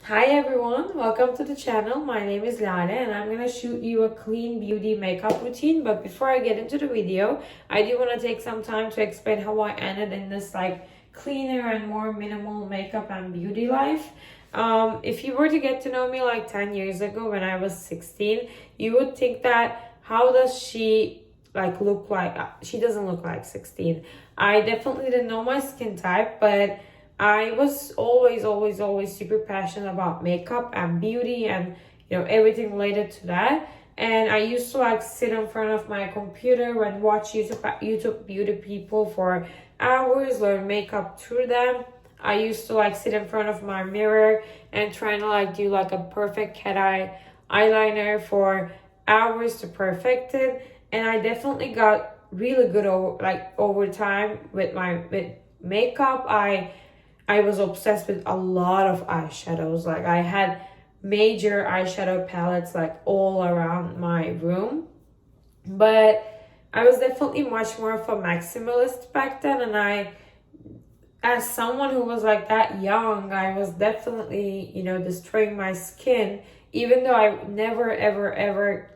Hi everyone, welcome to the channel. My name is Lale and I'm gonna shoot you a clean beauty makeup routine. But before I get into the video, I do want to take some time to explain how I ended in this cleaner and more minimal makeup and beauty life. If you were to get to know me 10 years ago when I was 16, you would think that how does she look like? She doesn't look like 16. I definitely didn't know my skin type, but I was always super passionate about makeup and beauty and everything related to that. And I used to sit in front of my computer and watch YouTube beauty people for hours, learn makeup through them. I used to sit in front of my mirror and trying to do a perfect cat eye eyeliner for hours to perfect it. And I definitely got really good over time with makeup. I was obsessed with a lot of eyeshadows. I had major eyeshadow palettes all around my room. But I was definitely much more of a maximalist back then. And as someone who was that young, I was definitely, destroying my skin. Even though I never, ever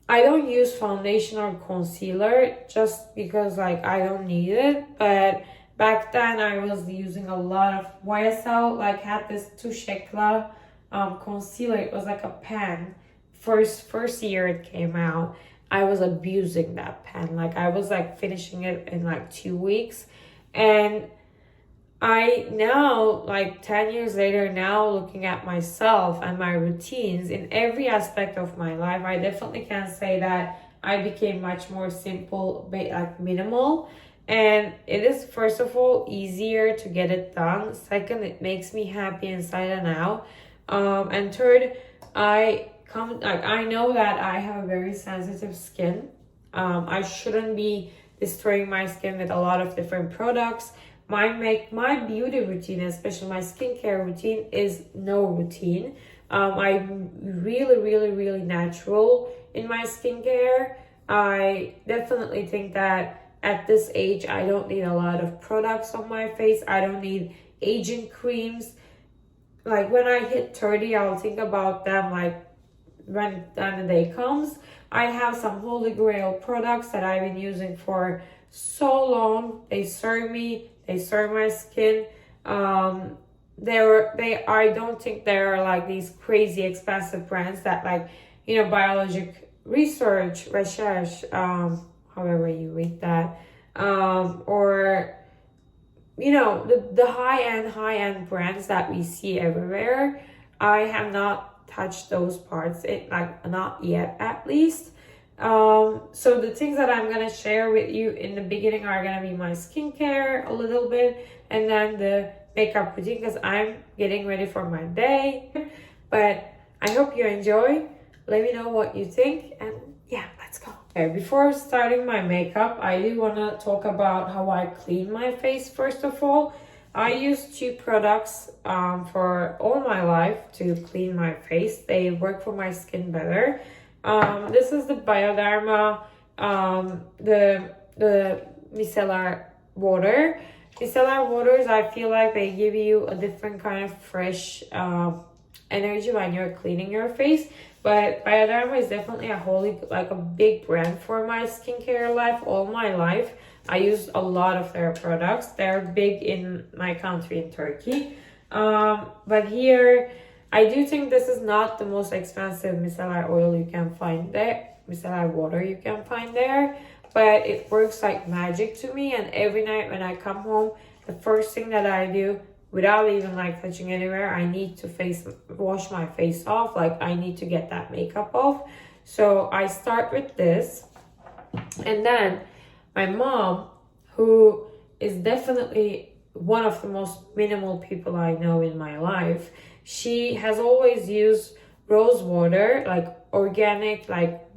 I don't use foundation or concealer just because I don't need it. But back then, I was using a lot of YSL, had this Touche Eclat concealer. It was a pan. First year it came out, I was abusing that pen. I was finishing it in 2 weeks. And I now, 10 years later, now looking at myself and my routines in every aspect of my life, I definitely can say that I became much more simple, minimal. And it is, first of all, easier to get it done. Second, it makes me happy inside and out. And third, I know that I have a very sensitive skin. I shouldn't be destroying my skin with a lot of different products. My beauty routine, especially my skincare routine, is no routine. I'm really natural in my skincare. I definitely think that at this age, I don't need a lot of products on my face. I don't need aging creams. When I hit 30, I'll think about them when the day comes. I have some holy grail products that I've been using for so long. They serve me. They serve my skin. I don't think they're these crazy expensive brands that biologic research, however you read that, or the high-end brands that we see everywhere. I have not touched those parts, not yet at least. So the things that I'm gonna share with you in the beginning are gonna be my skincare a little bit, and then the makeup routine because I'm getting ready for my day. But I hope you enjoy. Let me know what you think, and yeah, let's go. Okay, before starting my makeup, I do want to talk about how I clean my face. First of all, I use 2 products for all my life to clean my face. They work for my skin better. This is the Bioderma, the micellar water. Micellar waters, I feel they give you a different kind of fresh energy when you're cleaning your face. But Bioderma is definitely a big brand for my skincare life. All my life, I use a lot of their products. They're big in my country, in Turkey. But here, I do think this is not the most expensive micellar oil you can find there. Micellar water you can find there. But it works like magic to me. And every night when I come home, the first thing that I do, without even touching anywhere, I need to wash my face off. I need to get that makeup off. So I start with this. And then my mom, who is definitely one of the most minimal people I know in my life, she has always used rose water, organic,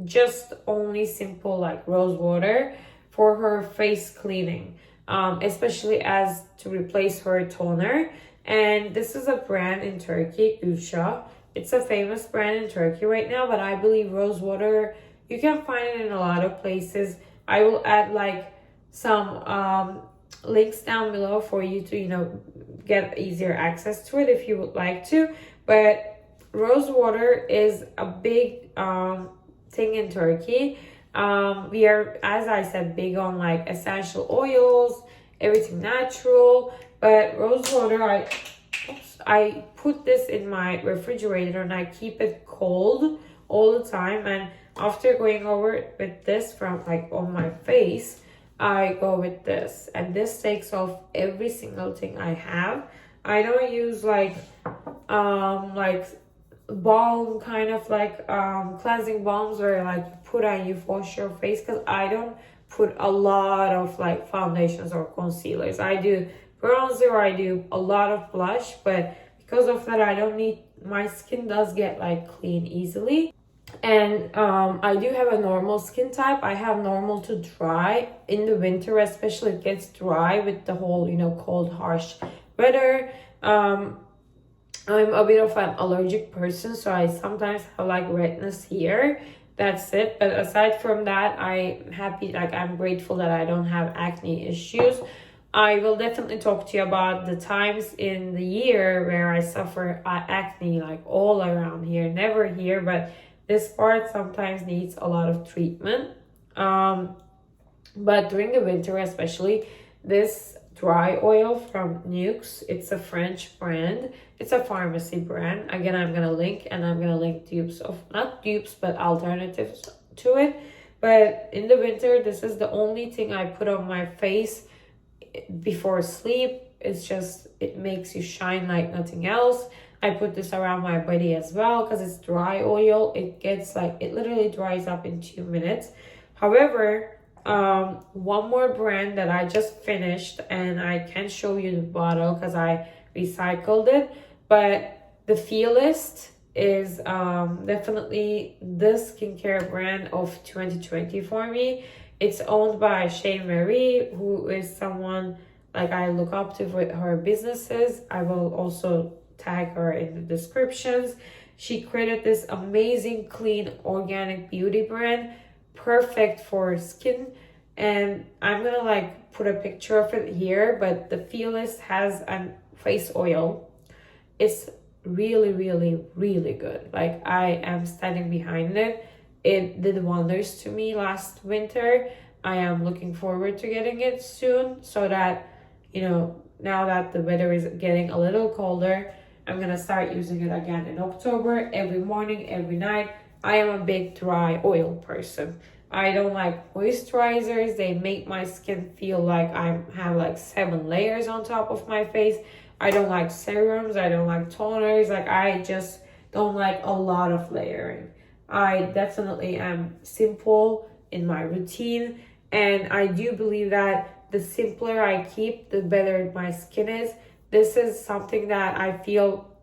just only simple rose water for her face cleaning. Especially as to replace her toner. And this is a brand in Turkey, Gülşah. It's a famous brand in Turkey right now, but I believe rose water, you can find it in a lot of places. I will add some links down below for you to get easier access to it if you would like to. But rose water is a big thing in Turkey. We are, as I said, big on like essential oils, everything natural. But rose water, I put this in my refrigerator and I keep it cold all the time. And after going over it with this from like on my face, I go with this, and this takes off every single thing I have. I don't use like balm, kind of like cleansing balms where like you put on, you wash your face, because I don't put a lot of like foundations or concealers. I do bronzer, I do a lot of blush, but because of that I don't need, my skin does get like clean easily. And I do have a normal skin type. I have normal to dry. In the winter especially, it gets dry with the whole, you know, cold harsh weather. I'm a bit of an allergic person, so I sometimes have like redness here. That's it. But aside from that, I'm happy, like I'm grateful that I don't have acne issues. I will definitely talk to you about the times in the year where I suffer acne, like all around here, never here, but this part sometimes needs a lot of treatment. But during the winter especially, this dry oil from Knitss, it's a French brand. It's a pharmacy brand. Again, I'm gonna link, and I'm gonna link dupes of, not dupes, but alternatives to it. But in the winter, this is the only thing I put on my face before sleep. It's just, it makes you shine like nothing else. I put this around my body as well because it's dry oil. It gets like, it literally dries up in 2 minutes. However, one more brand that I just finished, and I can show you the bottle because I recycled it, but the Feelist is definitely the skincare brand of 2020 for me. It's owned by Shea Marie, who is someone like I look up to with her businesses. I will also tag her in the descriptions. She created this amazing, clean, organic beauty brand, perfect for skin. And I'm gonna like put a picture of it here, but the Feelist has a face oil. It's really, really, really good. Like, I am standing behind it. It did wonders to me last winter. I am looking forward to getting it soon, so that, you know, now that the weather is getting a little colder, I'm gonna start using it again in October, every morning, every night. I am a big dry oil person. I don't like moisturizers. They make my skin feel like I have like 7 layers on top of my face. I don't like serums. I don't like toners. Like, I just don't like a lot of layering. I definitely am simple in my routine. And I do believe that the simpler I keep, the better my skin is. This is something that I feel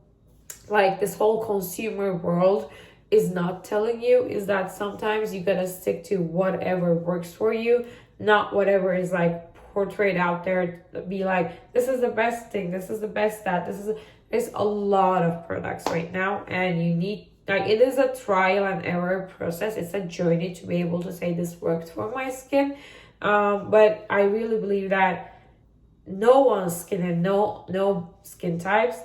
like this whole consumer world is not telling you, is that sometimes you gotta stick to whatever works for you, not whatever is like portrayed out there to be like, this is the best thing, this is the best that, there's a lot of products right now, and you need, like, it is a trial and error process. It's a journey to be able to say this worked for my skin. But I really believe that no one's skin, and no skin types,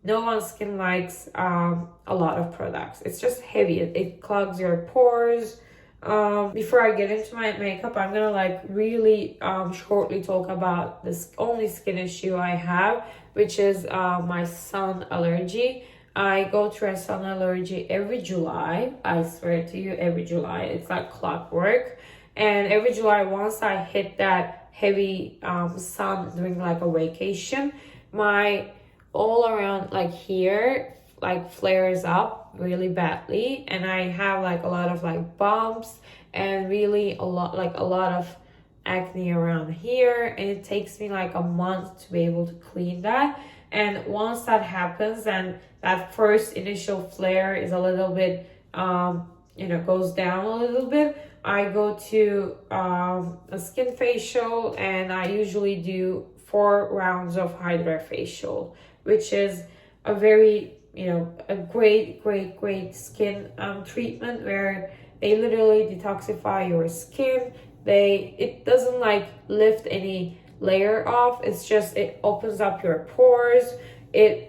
no one's skin likes a lot of products. It's just heavy. It clogs your pores. Before I get into my makeup, I'm gonna like really shortly talk about this only skin issue I have, which is my sun allergy. I go through a sun allergy every July. I swear to you, every July. It's like clockwork. And every July, once I hit that heavy sun during like a vacation, my all around like here like flares up really badly, and I have like a lot of like bumps and really a lot of acne around here, and it takes me like a month to be able to clean that. And once that happens, and that first initial flare is a little bit goes down a little bit, I go to a skin facial, and I usually do 4 rounds of Hydra Facial, which is a very, a great skin treatment where they literally detoxify your skin. It doesn't like lift any layer off. It's just, it opens up your pores. It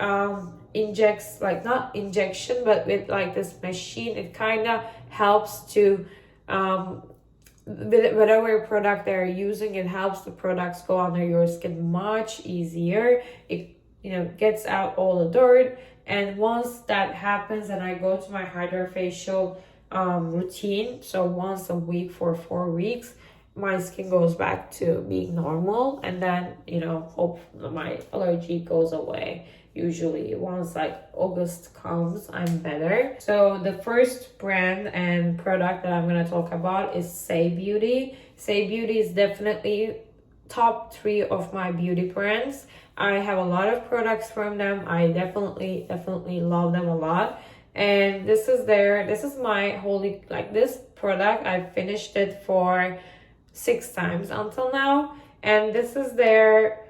injects, like, not injection, but with like this machine, it kind of helps to with whatever product they're using, it helps the products go under your skin much easier. It, you know, gets out all the dirt. And once that happens, and I go to my Hydra Facial routine, so once a week for 4 weeks, my skin goes back to being normal. And then, you know, hope my allergy goes away. Usually once like August comes, I'm better. So the first brand and product that I'm going to talk about is SAIE Beauty. SAIE Beauty is definitely top 3 of my beauty brands. I have a lot of products from them. I definitely love them a lot. And this is my holy, like, this product, I finished it for 6 times until now. And this is their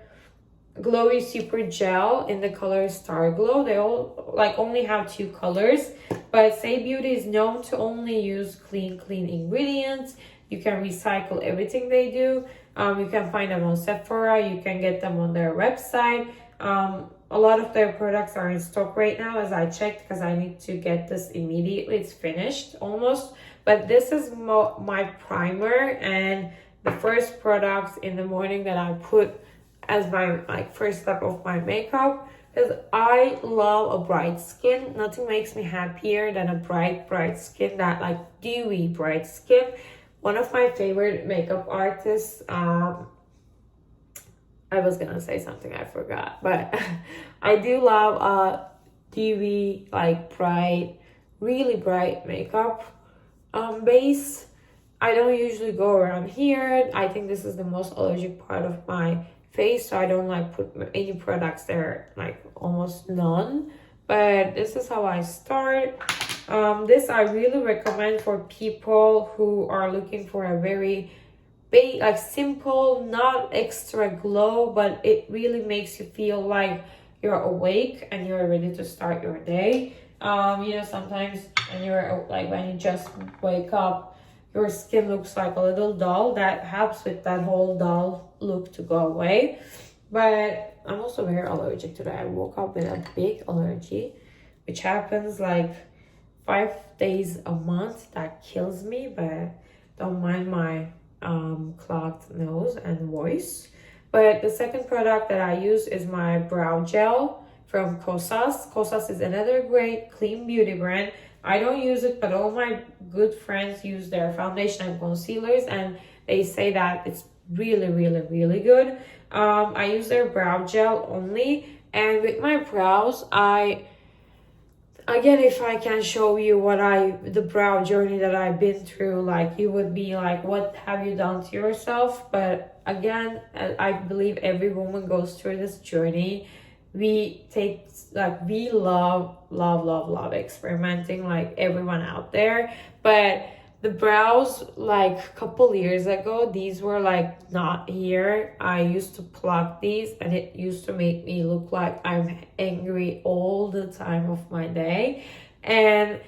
Glowy Super Gel in the color Star Glow. They all like only have 2 colors, but SAIE Beauty is known to only use clean ingredients. You can recycle everything they do. You can find them on Sephora. You can get them on their website. A lot of their products are in stock right now, as I checked, because I need to get this immediately. It's finished almost. But this is my primer and the first product in the morning that I put as my like first step of my makeup, because I love a bright skin. Nothing makes me happier than a bright skin, that like dewy bright skin. One of my favorite makeup artists, I was gonna say something I forgot, but I do love dewy, like bright, really bright makeup base. I don't usually go around here. I think this is the most allergic part of my face, so I don't like put any products there, like almost none. But this is how I start. This I really recommend for people who are looking for a very like simple, not extra glow, but it really makes you feel like you're awake and you're ready to start your day. You know, sometimes when you're like, when you just wake up, your skin looks like a little dull. That helps with that whole dull look to go away. But I'm also very allergic today. I woke up with a big allergy, which happens like 5 days a month. That kills me, but don't mind my clogged nose and voice. But the second product that I use is my brow gel from KOSAS. KOSAS is another great clean beauty brand. I don't use it, but all my good friends use their foundation and concealers, and they say that it's really good. I use their brow gel only, and with my brows, again, if I can show you the brow journey that I've been through, like, you would be like, what have you done to yourself? But again, I believe every woman goes through this journey. We love experimenting, like everyone out there. But the brows, like a couple years ago, these were like not here. I used to pluck these, and it used to make me look like I'm angry all the time of my day. And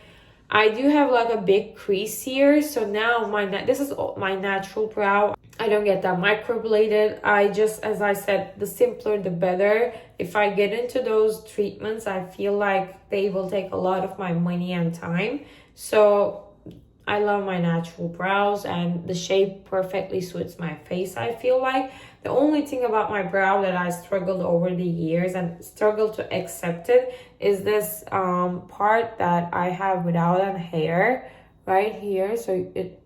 I do have like a big crease here, so now this is my natural brow. I don't get that microbladed. I just, as I said, the simpler the better. If I get into those treatments, I feel like they will take a lot of my money and time. So I love my natural brows, and the shape perfectly suits my face, I feel like. The only thing about my brow that I struggled over the years and struggled to accept it is this part that I have without a hair right here. So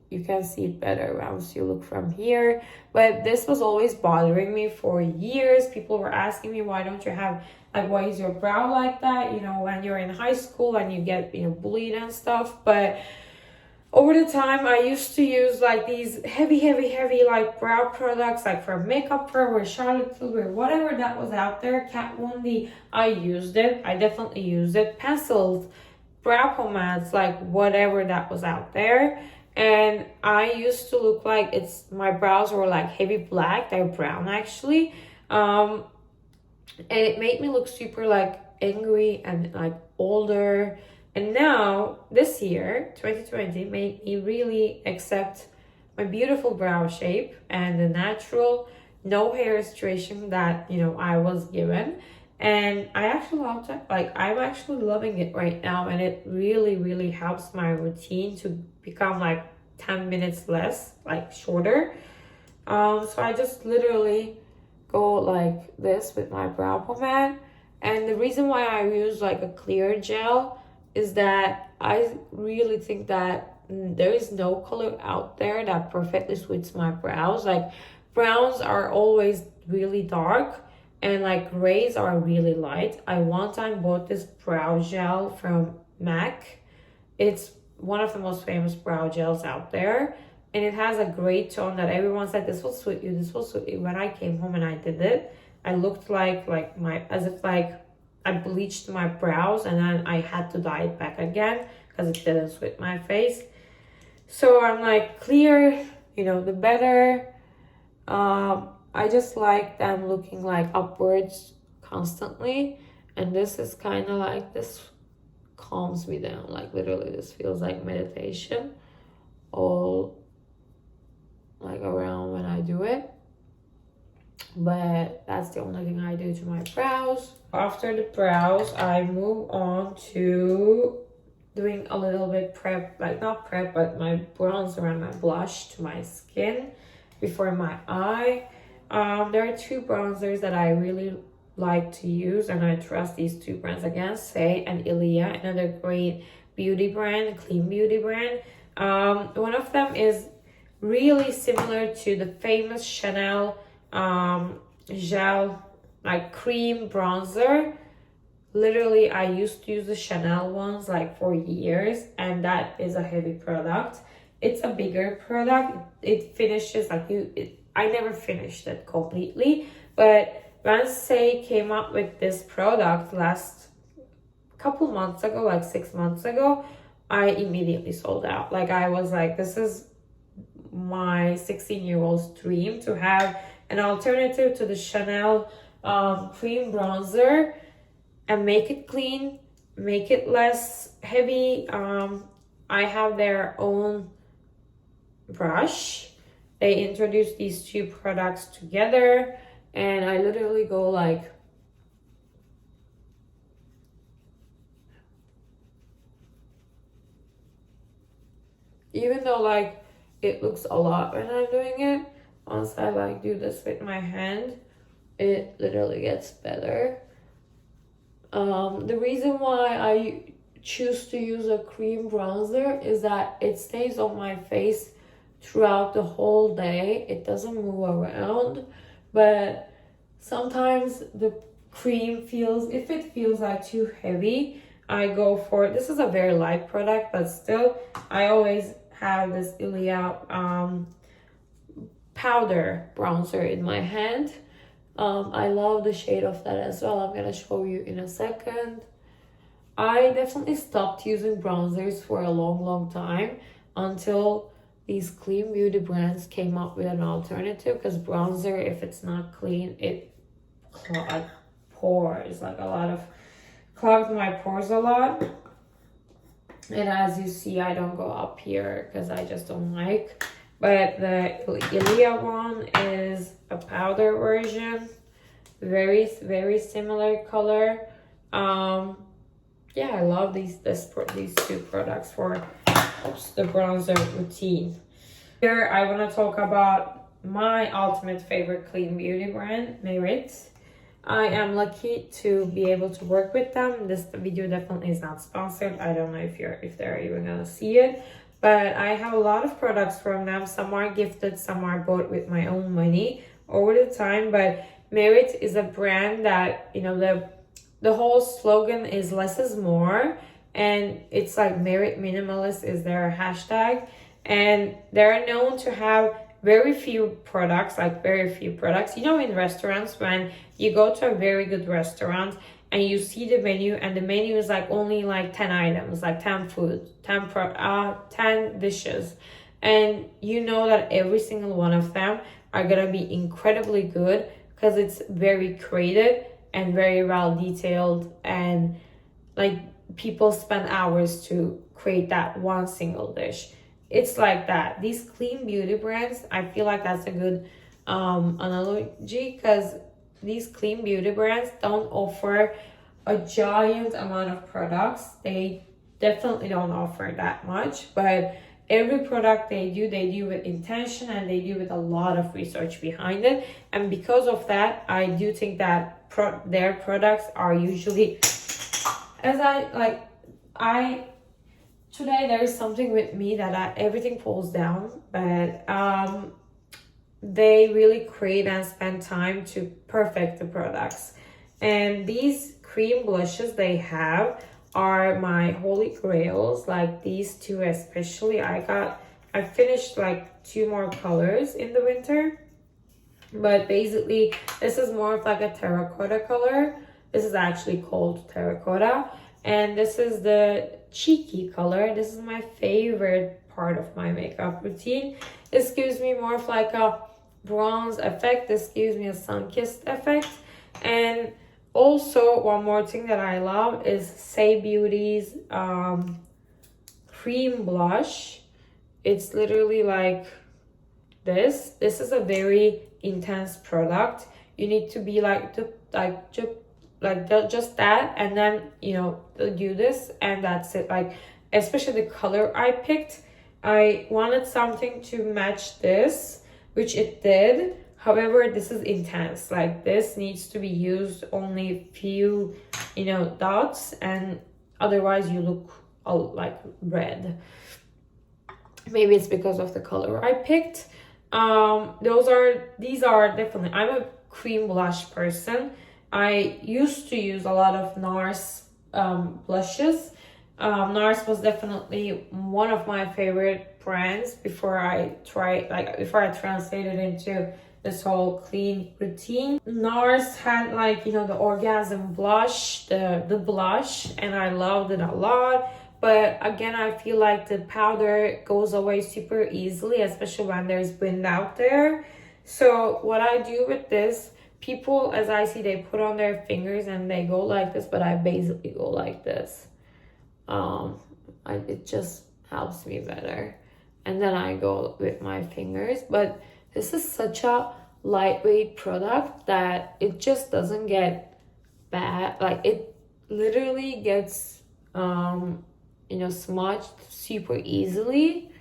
you can see it better once you look from here. But this was always bothering me for years. People were asking me, why don't you have, like, why is your brow like that? You know, when you're in high school and you get, you know, bullied and stuff. But over the time, I used to use like these heavy like brow products, like from Makeup Forever, Charlotte Tilbury, whatever that was out there. Kat Von D, I used it. I definitely used it. Pencils, brow pomades, like whatever that was out there. And I used to look like my brows were like heavy black. They're brown actually. And it made me look super like angry and like older. And now this year, 2020, made me really accept my beautiful brow shape and the natural no hair restoration that, you know, I was given. And I actually love it. Like, I'm actually loving it right now, and it really, really helps my routine to become like 10 minutes less, like shorter. So I just literally go like this with my brow pomade. And the reason why I use like a clear gel is that I really think that there is no color out there that perfectly suits my brows. Like, browns are always really dark, and like grays are really light. I one time bought this brow gel from MAC. It's one of the most famous brow gels out there, and it has a gray tone that everyone said, this will suit you, this will suit you. When I came home and I did it, I looked like my, as if like I bleached my brows, and then I had to dye it back again because it didn't suit my face. So I'm like, clear, you know, the better. I just like them looking like upwards constantly, and this is kind of like, this calms me down. Like, literally this feels like meditation all like around when I do it. But that's the only thing I do to my brows. After the brows, I move on to doing a little bit prep, like not prep, but my bronzer and my blush to my skin before my eye. There are two bronzers that I really like to use, and I trust these two brands again, SAIE and ILIA, another great beauty brand, clean beauty brand. One of them is really similar to the famous Chanel gel, like cream bronzer. Literally, I used to use the Chanel ones like for years, and that is a heavy product. It's a bigger product. It finishes like I never finished it completely, but when SAIE came up with this product last couple months ago, like 6 months ago, I immediately sold out. Like, I was like, this is my 16-year-old's dream, to have an alternative to the Chanel cream bronzer and make it clean, make it less heavy. I have their own brush. They introduced these two products together, and I literally go like, even though like it looks a lot when I'm doing it, once I like do this with my hand, it literally gets better. The reason why I choose to use a cream bronzer is that it stays on my face throughout the whole day. It doesn't move around, but sometimes the cream feels, if it feels like too heavy, I go for, this is a very light product, but still I always have this ILIA powder bronzer in my hand. I love the shade of that as well. I'm gonna show you in a second. I definitely stopped using bronzers for a long time until these clean beauty brands came up with an alternative, because bronzer, if it's not clean, it pores, like a lot of, clogs my pores a lot. And as you see, I don't go up here because I just don't like. But the ILIA one is a powder version, very similar color. Yeah, I love these two products for the bronzer routine. Here I want to talk about my ultimate favorite clean beauty brand, Knitss. I am lucky to be able to work with them. This video definitely is not sponsored. I don't know if they're even gonna see it, but I have a lot of products from them. Some are gifted, some are bought with my own money over the time. But Knitss is a brand that, you know, the whole slogan is less is more, and it's like Merit Minimalist is their hashtag, and they're known to have very few products, you know, in restaurants, when you go to a very good restaurant and you see the menu, and the menu is like only like 10 items, like 10 foods, 10 dishes, and you know that every single one of them are gonna be incredibly good because it's very created and very well detailed, and like people spend hours to create that one single dish. It's like that. These clean beauty brands, I feel like that's a good analogy, because these clean beauty brands don't offer a giant amount of products. They definitely don't offer that much, but every product they do with intention, and they do with a lot of research behind it. And because of that, I do think that their products are usually, today there is something with me that everything falls down, but they really create and spend time to perfect the products. And these cream blushes they have are my holy grails, like these two especially. I finished like 2 more colors in the winter, but basically this is more of like a terracotta color. This is actually called terracotta, and this is the cheeky color. This is my favorite part of my makeup routine. This gives me more of like a bronze effect. This gives me a sun-kissed effect. And also one more thing that I love is SAIE Beauty's cream blush. It's literally like this. This is a very intense product. You need to be just that, and then do this, and that's it. Like, especially the color I picked, I wanted something to match this, which it did. However, this is intense. Like, this needs to be used only few dots, and otherwise you look all like red. Maybe it's because of the color I picked. These are definitely, I'm a cream blush person. I used to use a lot of NARS blushes. NARS was definitely one of my favorite brands before I translated into this whole clean routine. NARS had the orgasm blush, the blush, and I loved it a lot. But again, I feel like the powder goes away super easily, especially when there's wind out there. So what I do with this, people, as I see, they put on their fingers and they go like this, but I basically go like this. It just helps me better. And then I go with my fingers. But this is such a lightweight product that it just doesn't get bad. Like, it literally gets smudged super easily.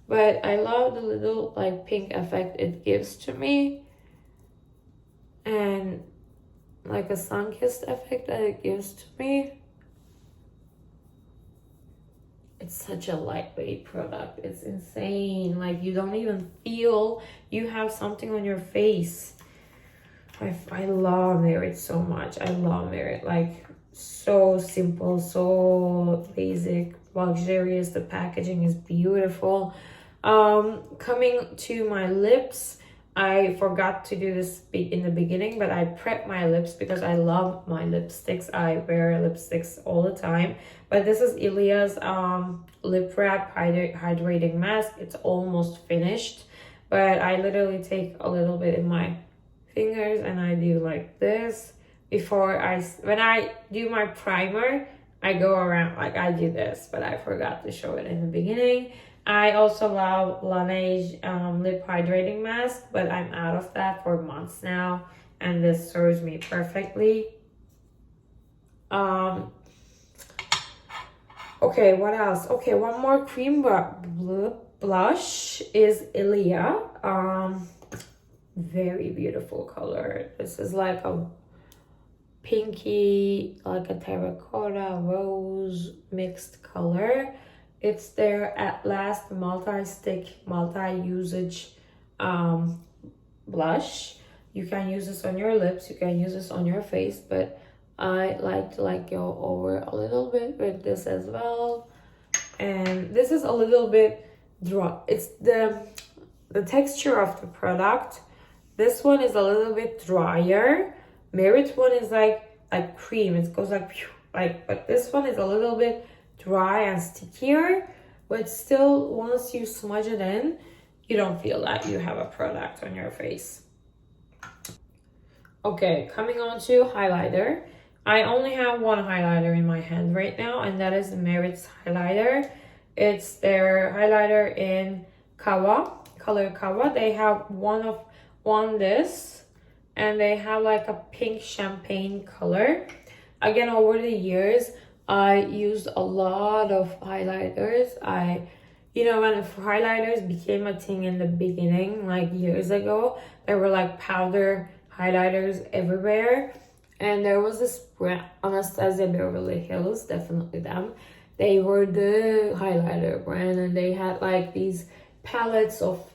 But I love the little pink effect it gives to me, and like a sun-kissed effect that it gives to me. It's such a lightweight product. It's insane. Like, you don't even feel you have something on your face. I love Merit so much. I love Merit. Like, so simple, so basic, luxurious. The packaging is beautiful. Coming to my lips, I forgot to do this in the beginning, but I prep my lips because I love my lipsticks. I wear lipsticks all the time. But this is Elias lip wrap hydrating mask. It's almost finished, but I literally take a little bit in my fingers and I do like this. When I do my primer, I go around like I do this, but I forgot to show it in the beginning. I also love Laneige lip hydrating mask, but I'm out of that for months now, and this serves me perfectly. Okay, what else? Okay, one more cream blush is ILIA. Very beautiful color. This is like a pinky, like a terracotta rose mixed color. It's their At Last multi-stick, multi-usage blush. You can use this on your lips, you can use this on your face, but I like to go over a little bit with this as well. And this is a little bit dry. It's the texture of the product. This one is a little bit drier. Merit one is like cream. It goes but this one is a little bit dry and stickier, but still, once you smudge it in, you don't feel that you have a product on your face. Okay, coming on to highlighter. I only have one highlighter in my hand right now, and that is Merit's highlighter. It's their highlighter in color Kawa. They have one of one this, and they have like a pink champagne color. Again, over the years, I used a lot of highlighters. You know, when highlighters became a thing in the beginning, like years ago, there were like powder highlighters everywhere. And there was this brand, Anastasia Beverly Hills, definitely them. They were the highlighter brand, and they had like these palettes of,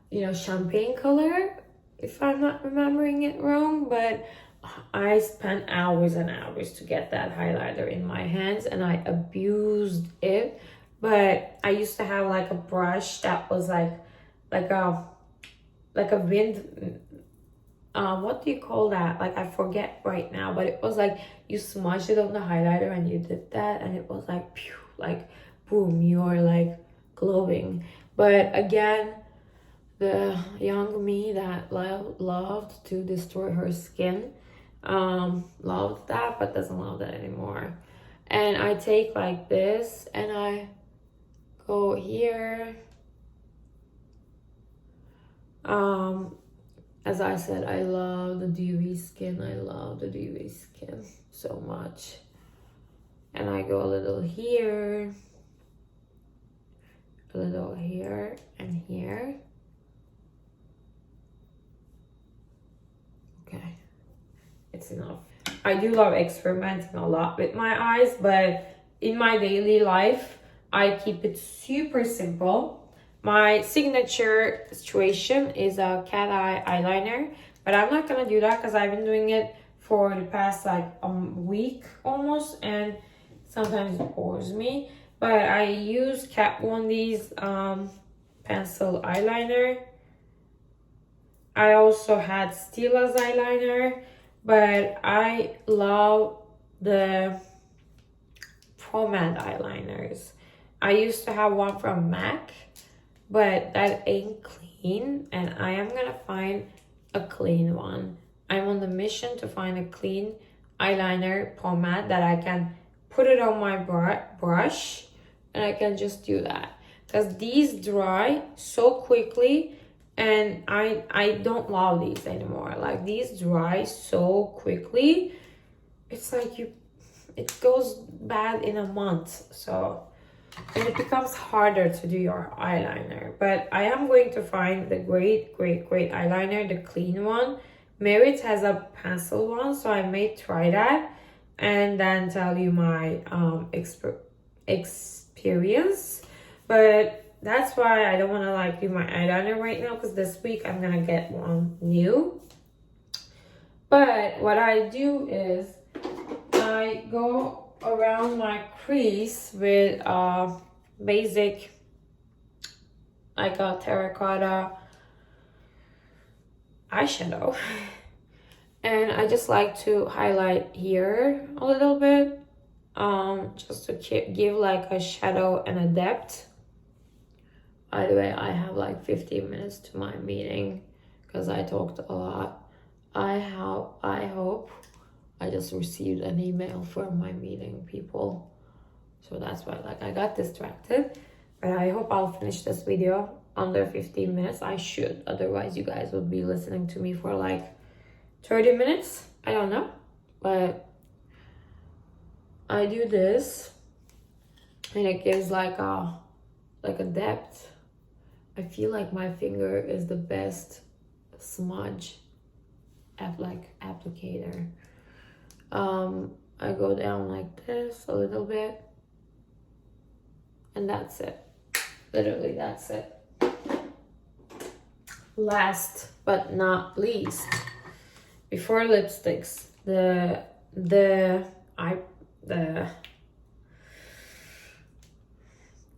you know, champagne color, if I'm not remembering it wrong. But I spent hours and hours to get that highlighter in my hands, and I abused it. But I used to have like a brush that was like a wind, what do you call that? Like, I forget right now, but it was like you smudged it on the highlighter and you did that, and it was like pew, like boom, you're like glowing. But again, the young me that loved to destroy her skin loved that, but doesn't love that anymore. And I take like this and I go here. As I said, I love the dewy skin. I love the dewy skin so much. And I go a little here, a little here, and here. Okay, it's enough. I do love experimenting a lot with my eyes, but in my daily life, I keep it super simple. My signature situation is a cat eye eyeliner, but I'm not gonna do that because I've been doing it for the past like week almost, and sometimes it bores me. But I use Kat Von D's pencil eyeliner. I also had Stila's eyeliner, but I love the pomade eyeliners. I used to have one from MAC, but that ain't clean, and I am gonna find a clean one. I'm on the mission to find a clean eyeliner pomade that I can put it on my brush, and I can just do that. Because these dry so quickly, and I don't love these anymore. Like, these dry so quickly. It's like it goes bad in a month, so... And it becomes harder to do your eyeliner. But I am going to find the great eyeliner, the clean one. Merit has a pencil one, so I may try that and then tell you my experience. But that's why I don't want to like do my eyeliner right now, because this week I'm gonna get one new. But what I do is I go around my crease with basic, like a terracotta eyeshadow. And I just like to highlight here a little bit, just to give like a shadow and a depth. By the way, I have like 15 minutes to my meeting because I talked a lot. I hope I just received an email from my meeting people, so that's why like I got distracted. But I hope I'll finish this video under 15 minutes. I should, otherwise you guys would be listening to me for like 30 minutes. I don't know, but I do this and it gives like a depth. I feel like my finger is the best smudge applicator. I go down like this a little bit, and that's it. Literally, that's it. Last but not least, before lipsticks, the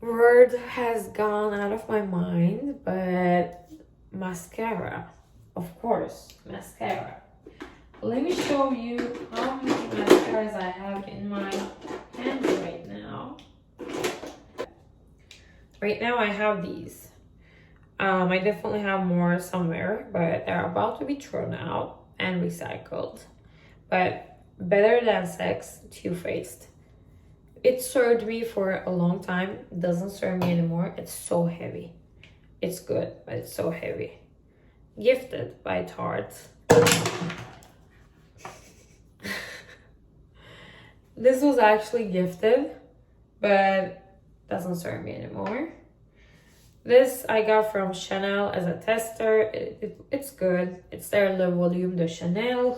word has gone out of my mind, but mascara, of course, mascara. Let me show you how many mascaras I have in my hands right now. Right now I have these. I definitely have more somewhere, but they're about to be thrown out and recycled. But Better Than Sex Too Faced. It served me for a long time. It doesn't serve me anymore. It's so heavy. It's good, but it's so heavy. gifted by Tarte. This was actually gifted, but doesn't serve me anymore. This I got from Chanel as a tester. It's good. It's their Le Volume de Chanel.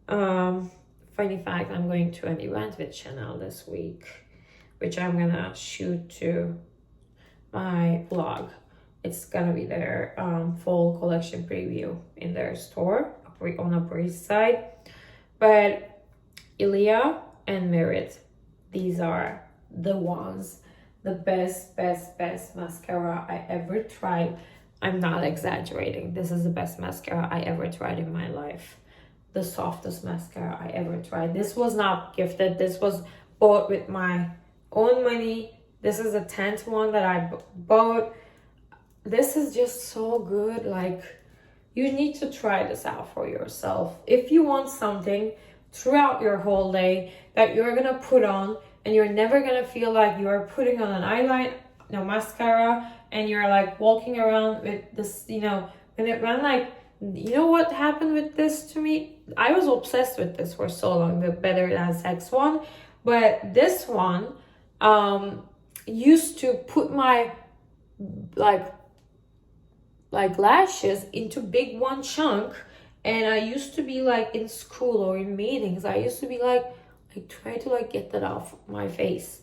Funny fact, I'm going to an event with Chanel this week, which I'm gonna shoot to my vlog. It's gonna be their fall collection preview in their store on Upper East Side. But ILIA and Merit, these are the ones. The best mascara I ever tried. I'm not exaggerating. This is the best mascara I ever tried in my life. The softest mascara I ever tried. This was not gifted. This was bought with my own money. This is the 10th one that I bought. This is just so good. Like, you need to try this out for yourself. If you want something throughout your whole day that you're gonna put on, and you're never gonna feel like you are putting on an eyeliner, no mascara, and you're like walking around with this, you know, when like, you know what happened with this to me? I was obsessed with this for so long, the Better Than Sex one, but this one used to put my like lashes into big one chunk, and I used to be like in school or in meetings, I used to be like, I try to like get that off my face.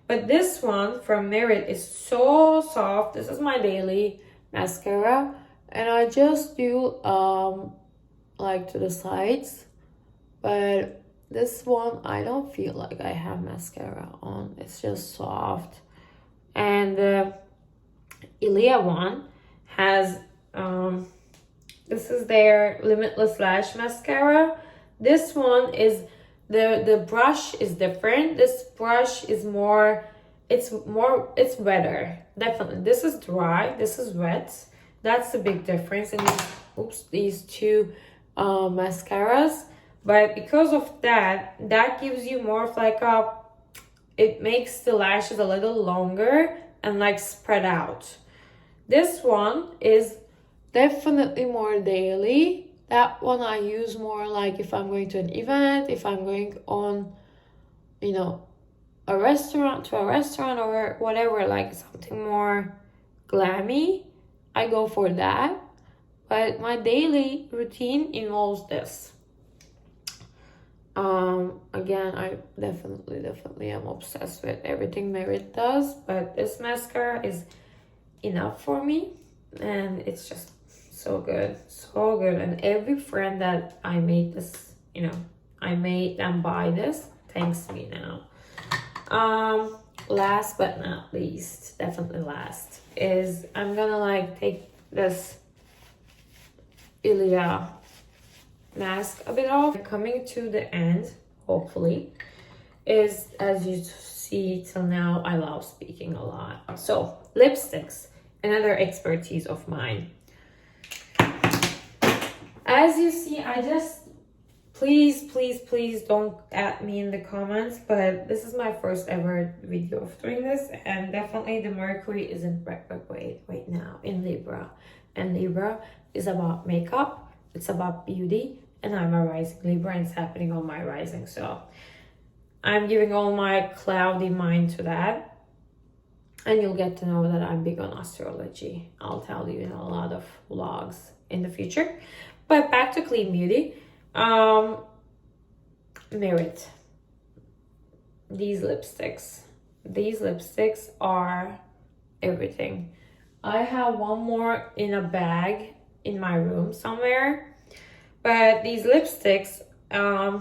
But this one from Merit is so soft. This is my daily mascara, and I just do like to the sides. But this one, I don't feel like I have mascara on. It's just soft. And the ILIA one has this is their Limitless Lash Mascara. This one is the brush is different. This brush is it's wetter. Definitely. This is dry, this is wet. That's the big difference in these two mascaras. But because of that gives you more of like it makes the lashes a little longer and like spread out. This one is definitely more daily. That one I use more like if I'm going to an event, if I'm going on, you know, a restaurant or whatever, like something more glammy, I go for that. But my daily routine involves this. Again, I definitely am obsessed with everything Merit does, but this mascara is enough for me, and it's just so good, and every friend that I made this, you know, I made them buy this, thanks me now. Last but not least, definitely last, is I'm gonna like take this ILIA mask a bit off. Coming to the end, hopefully, is, as you see till now, I love speaking a lot. So lipsticks, another expertise of mine. As you see, I just, please don't at me in the comments, but this is my first ever video of doing this, and definitely the Mercury is in retrograde right now in Libra, and Libra is about makeup, it's about beauty, and I'm a rising Libra, and it's happening on my rising, so I'm giving all my cloudy mind to that, and you'll get to know that I'm big on astrology. I'll tell you in a lot of vlogs in the future. But back to clean beauty. Merit. These lipsticks are everything. I have one more in a bag in my room somewhere. But these lipsticks,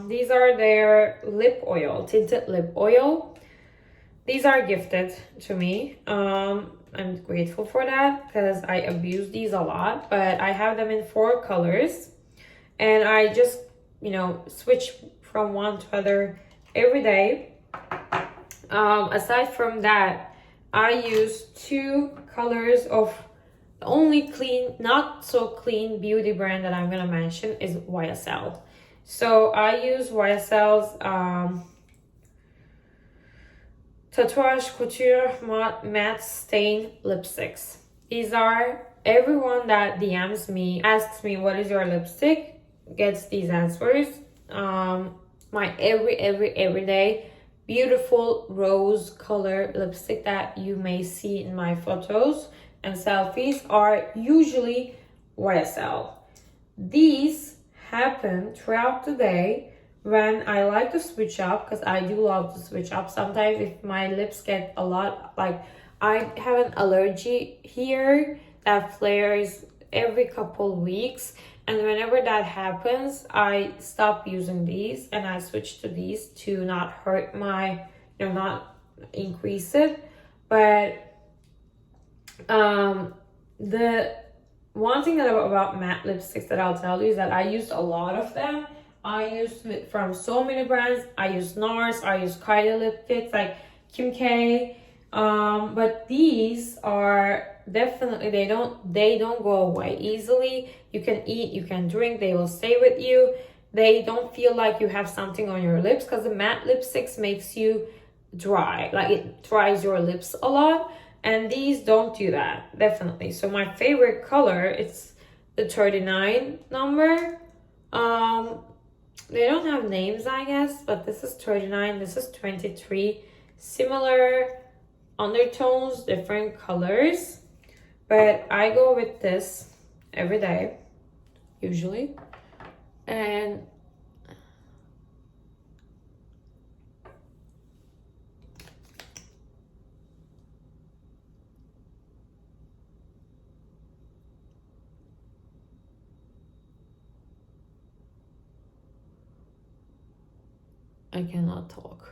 these are their lip oil, tinted lip oil. These are gifted to me. I'm grateful for that because I abuse these a lot, but I have them in 4 colors, and I just, you know, switch from one to other every day. Aside from that, I use 2 colors of the only clean, not so clean beauty brand that I'm gonna mention is YSL. So I use YSL's Tatouage Couture Matte Stain Lipsticks. These are everyone that DMs me, asks me what is your lipstick, gets these answers. My everyday beautiful rose color lipstick that you may see in my photos and selfies are usually YSL. These happen throughout the day when I like to switch up, because I do love to switch up. Sometimes if my lips get a lot, like I have an allergy here that flares every couple weeks, and whenever that happens, I stop using these and I switch to these to not hurt my, not increase it. But the one thing that about matte lipsticks that I'll tell you is that I used a lot of them. I used it from so many brands. I use NARS, I use Kylie lip kits like Kim K. But these are definitely, they don't go away easily. You can eat, you can drink, they will stay with you. They don't feel like you have something on your lips, because the matte lipsticks makes you dry, like it dries your lips a lot, and these don't do that, definitely. So my favorite color, it's the 39 number. They don't have names, I guess, but this is 39, this is 23. Similar undertones, different colors, but I go with this every day usually. And I cannot talk.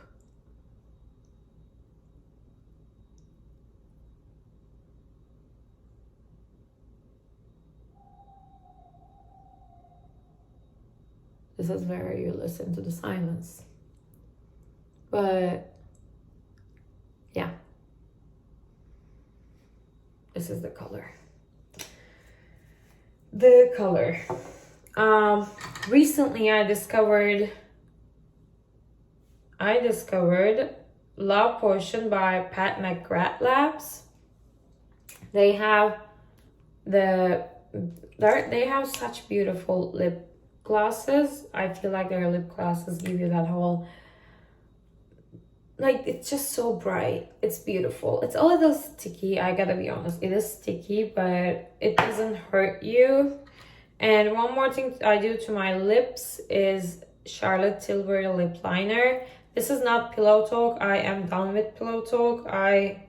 This is where you listen to the silence. But yeah, this is the color. The color. Recently I discovered Love Potion by Pat McGrath Labs. They have they have such beautiful lip glosses. I feel like their lip glosses give you that whole, like, it's just so bright. It's beautiful. It's a little sticky, I gotta be honest. It is sticky, but it doesn't hurt you. And one more thing I do to my lips is Charlotte Tilbury lip liner. This is not Pillow Talk. I am done with Pillow Talk. I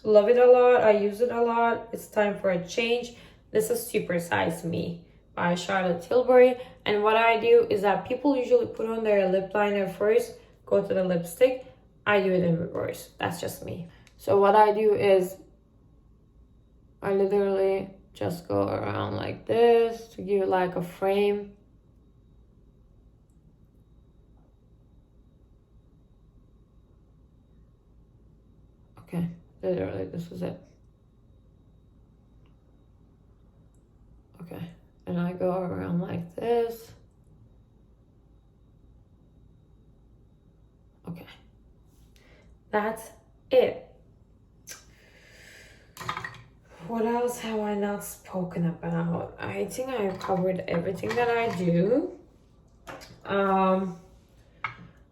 love it a lot. I use it a lot. It's time for a change. This is Super Size Me by Charlotte Tilbury. And what I do is that people usually put on their lip liner first, go to the lipstick. I do it in reverse. That's just me. So what I do is I literally just go around like this to give it like a frame. Okay, literally this is it. Okay, and I go around like this. Okay, that's it. What else have I not spoken about? I think I've covered everything that I do.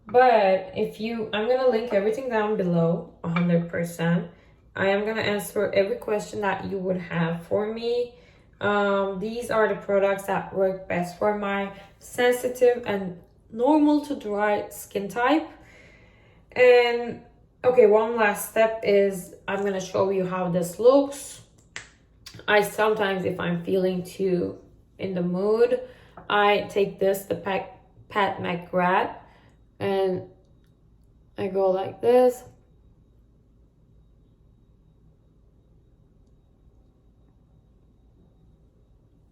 But I'm gonna link everything down below 100%. I am gonna answer every question that you would have for me. These are the products that work best for my sensitive and normal to dry skin type. And okay, one last step is I'm gonna show you how this looks. I sometimes, if I'm feeling too in the mood, I take this, the Pat McGrath, and I go like this.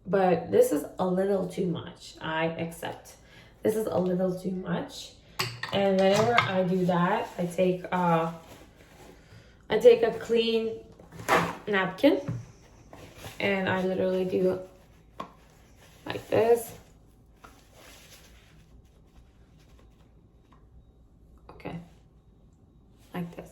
But this is a little too much. I accept. This is a little too much. And whenever I do that, I take a clean napkin and I literally do like this. Like this.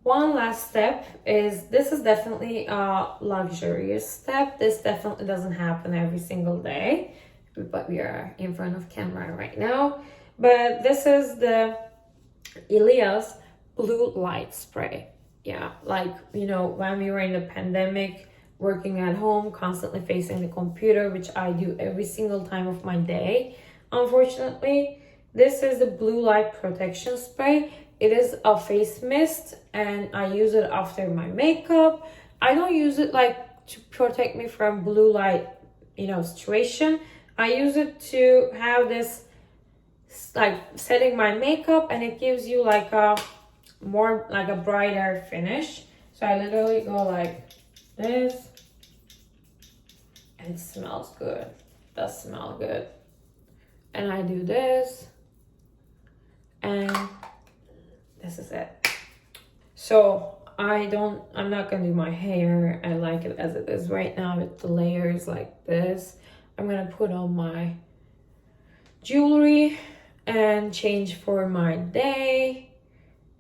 One last step is, this is definitely a luxurious step. This definitely doesn't happen every single day, but we are in front of camera right now. But this is the Elias blue light spray. Yeah, like, you know, when we were in the pandemic, working at home, constantly facing the computer, which I do every single time of my day, unfortunately, this is the blue light protection spray. It is a face mist, and I use it after my makeup. I don't use it like to protect me from blue light, you know, situation. I use it to have this like setting my makeup, and it gives you like a more like a brighter finish. So I literally go like this, and it smells good. It does smell good. And I do this, and this is it. So I'm not gonna do my hair. I like it as it is right now with the layers like this. I'm gonna put on my jewelry and change for my day,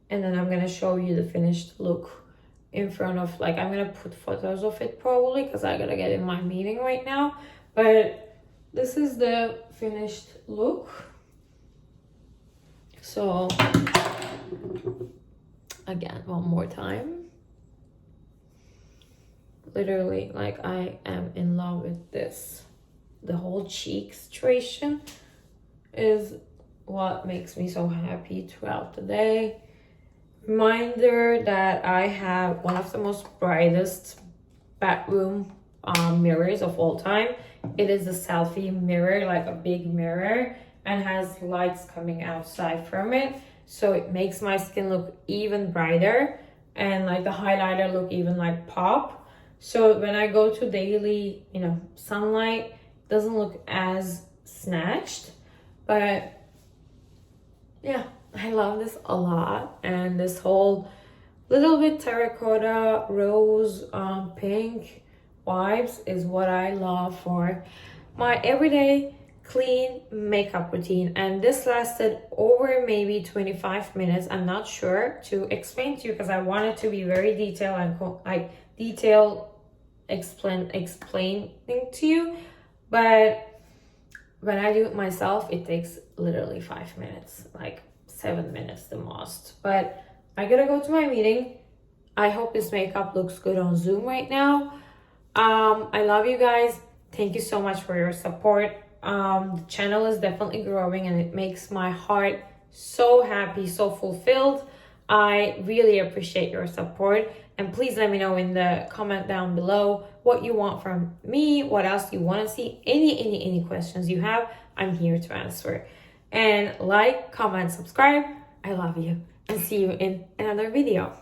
and then I'm gonna show you the finished look in front of, like, I'm gonna put photos of it probably because I gotta get in my meeting right now. But this is the finished look. So again, one more time, literally, like, I am in love with this. The whole cheek situation is what makes me so happy throughout the day. Reminder that I have one of the most brightest bathroom mirrors of all time. It is a selfie mirror, like a big mirror, and has lights coming outside from it, so it makes my skin look even brighter, and like the highlighter look even like pop. So when I go to daily, you know, sunlight, it doesn't look as snatched. But yeah, I love this a lot. And this whole little bit terracotta, rose, pink vibes is what I love for my everyday clean makeup routine. And this lasted over maybe 25 minutes. I'm not sure to explain to you because I wanted to be very detailed and explaining to you. But when I do it myself, it takes literally 5 minutes, like 7 minutes the most. But I gotta go to my meeting. I hope this makeup looks good on Zoom right now. I love you guys. Thank you so much for your support. The channel is definitely growing, and it makes my heart so happy, so fulfilled. I really appreciate your support, and please let me know in the comment down below what you want from me, what else you want to see, any questions you have. I'm here to answer. And like, comment, subscribe. I love you, and see you in another video.